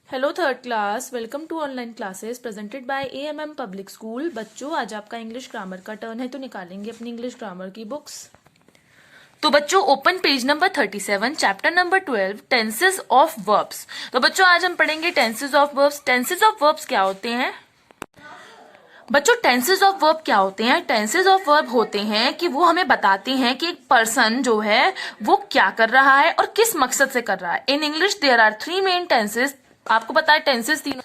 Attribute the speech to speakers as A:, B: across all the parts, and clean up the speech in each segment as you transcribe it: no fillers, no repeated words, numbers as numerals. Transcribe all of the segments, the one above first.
A: Hello third class, welcome to online classes presented by AMM public school. बच्चों, आज आपका English grammar का turn है, तो निकालेंगे अपनी इंग्लिश ग्रामर की बुक्स। तो बच्चों, open page number 37, chapter number 12, tenses of verbs. तो बच्चों, आज हम पढ़ेंगे tenses of verbs. Tenses of verbs क्या होते हैं बच्चों? टेंसेस ऑफ वर्ब क्या होते हैं? टेंसेस ऑफ वर्ब होते हैं कि वो हमें बताते हैं कि एक पर्सन जो है वो क्या कर रहा है और किस मकसद से कर रहा है। In English there are 3 main tenses. आपको पता है टेंसेस तीन।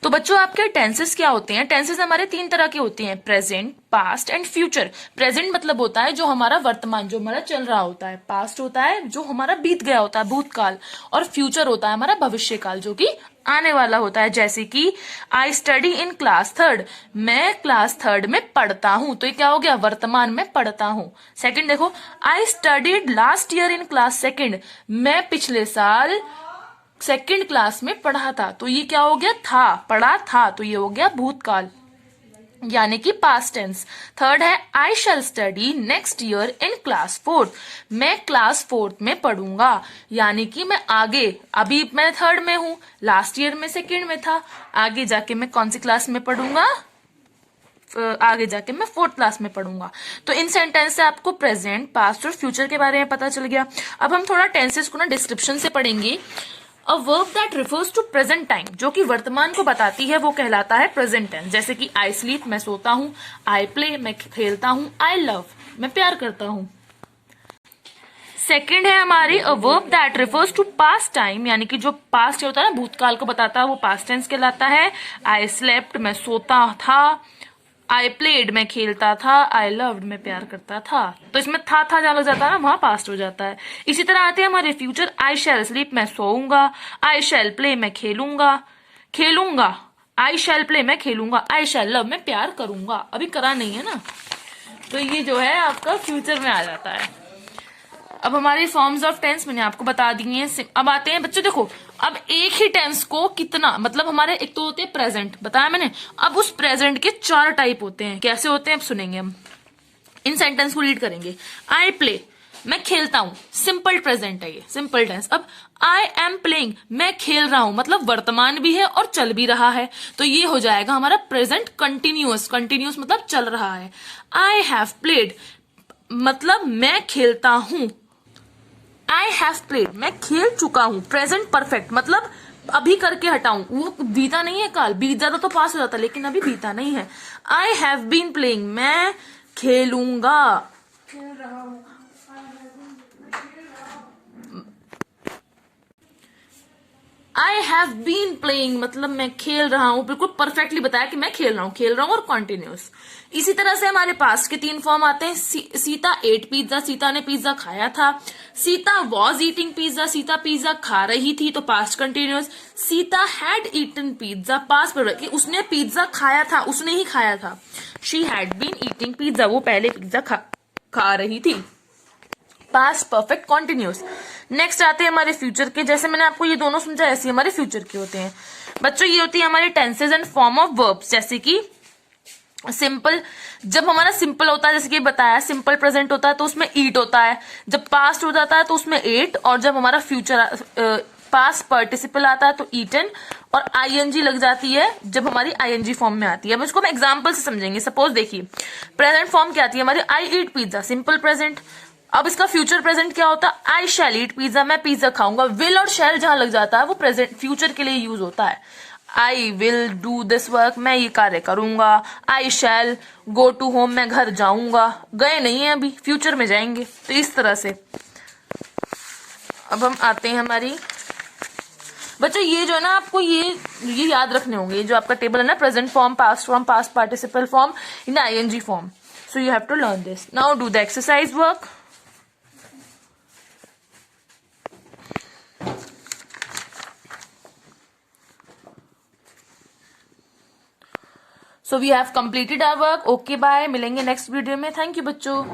A: तो बच्चों, आपके टेंसेस क्या होते हैं? टेंसेस हमारे 3 तरह के होते हैं, present, past and future. Present मतलब होता है जो हमारा वर्तमान, जो हमारा चल रहा होता है। पास्ट होता है जो हमारा बीत गया होता है, भूतकाल। और फ्यूचर होता है हमारा भविष्य काल, जो कि आने वाला होता है। जैसे कि आई स्टडी इन क्लास 3, मैं क्लास 3 में पढ़ता हूं। तो ये क्या हो गया? वर्तमान में पढ़ता हूं। सेकंड देखो, I studied last year in class 2, मैं पिछले साल सेकंड क्लास में पढ़ा था। तो ये क्या हो गया? था, पढ़ा था। तो ये हो गया भूतकाल, यानी कि पास्ट टेंस। थर्ड है, I shall study next year in class 4, मैं क्लास 4 में पढ़ूंगा। यानी कि मैं आगे, अभी मैं 3rd में हूं, लास्ट ईयर में 2nd में था, आगे जाके मैं कौन सी क्लास में पढ़ूंगा? आगे जाके मैं 4th क्लास में पढ़ूंगा। तो इन सेंटेंस से आपको प्रेजेंट, पास्ट और फ्यूचर के बारे में पता चल गया। अब हम थोड़ा टेंसेस को ना डिस्क्रिप्शन से पढ़ेंगे। A verb that refers to present time, जो कि वर्तमान को बताती है, वो कहलाता है प्रेजेंट टेंस। जैसे कि आई स्लीप, मैं सोता हूं। आई प्ले, मैं खेलता हूं। आई लव, मैं प्यार करता हूं। सेकंड है हमारी a verb that refers to past time, यानी कि जो पास्ट होता है ना, भूतकाल को बताता है, वो पास्ट टेंस कहलाता है। आई स्लेप्ट, मैं सोता था। आई प्लेड, मैं खेलता था। आई लव्ड, मैं प्यार करता था। तो इसमें था जहाँ लग जाता है ना, वहां पास्ट हो जाता है। इसी तरह आते हैं हमारे फ्यूचर। आई शैल स्लीप, मैं सोऊंगा। आई शैल प्ले, मैं खेलूंगा। आई शैल प्ले, मैं खेलूंगा। आई शैल लव, मैं प्यार करूंगा। अभी करा नहीं है ना, तो ये जो है आपका फ्यूचर में आ जाता है। अब हमारी फॉर्म्स ऑफ टेंस मैंने आपको बता दी हैं। अब आते हैं बच्चों, देखो अब एक ही टेंस को कितना, मतलब हमारे एक तो होते हैं प्रेजेंट, बताया मैंने। अब उस प्रेजेंट के 4 टाइप होते हैं। कैसे होते हैं अब सुनेंगे हम। इन सेंटेंस को रीड करेंगे। आई प्ले, मैं खेलता हूं, सिंपल प्रेजेंट है ये, सिंपल टेंस। अब आई एम प्लेइंग, मैं खेल रहा हूं, मतलब वर्तमान भी है और चल भी रहा है। तो ये हो जाएगा हमारा प्रेजेंट कंटिन्यूअस। कंटिन्यूअस मतलब चल रहा है। आई हैव प्लेड, मतलब मैं खेलता हूं। आई हैव प्लेड, मैं खेल चुका हूं। प्रेजेंट परफेक्ट मतलब अभी करके हटाऊं, वो बीता नहीं है, काल बीत जाता तो पास हो जाता, लेकिन अभी बीता नहीं है। आई हैव बीन प्लेइंग, मैं खेलूंगा। आई हैव बीन प्लेइंग मतलब मैं खेल रहा हूं। बिल्कुल परफेक्टली बताया कि मैं खेल रहा हूं और कॉन्टिन्यूस। इसी तरह से हमारे पास के 3 फॉर्म आते हैं। सीता एट पिज्जा, सीता ने पिज्जा खाया था। Sita was eating pizza, Sita pizza खा रही थी, तो past continuous. Sita had eaten pizza, past पर कि उसने पिज्जा खाया था, उसने ही खाया था। She had been eating pizza, वो पहले पिज्जा खा रही थी। Past perfect continuous. नेक्स्ट आते हैं हमारे फ्यूचर के। जैसे मैंने आपको ये दोनों समझा, ऐसे हमारे फ्यूचर के होते हैं। बच्चों, ये होती है हमारे tenses and form of verbs. जैसे कि सिंपल, जब हमारा सिंपल होता है, जैसे कि बताया सिंपल प्रेजेंट होता है तो उसमें ईट होता है। जब पास्ट हो जाता है तो उसमें एट, और जब हमारा फ्यूचर पास्ट पार्टिसिपल आता है तो ईटन, और आईएनजी लग जाती है जब हमारी आईएनजी फॉर्म में आती है। अब इसको हम एग्जांपल से समझेंगे। सपोज देखिए, प्रेजेंट फॉर्म क्या आती है हमारी? आई ईट पिज्जा, सिंपल प्रेजेंट। अब इसका फ्यूचर प्रेजेंट क्या होता है? आई शैल ईट पिज्जा, मैं पिज्जा खाऊंगा। विल और शैल जहां लग जाता है वो प्रेजेंट फ्यूचर के लिए यूज होता है। I will do this work, मैं ये कार्य करूंगा। आई शैल गो टू होम, मैं घर जाऊंगा। गए नहीं है अभी, फ्यूचर में जाएंगे। तो इस तरह से अब हम आते हैं हमारी बच्चों, ये जो है ना आपको ये याद रखने होंगे। जो आपका टेबल है ना, present form, past participle form, in ING form. So you have to learn this. Now do the exercise work. So we have completed our work. Okay, bye. मिलेंगे नेक्स्ट वीडियो में। थैंक यू बच्चों।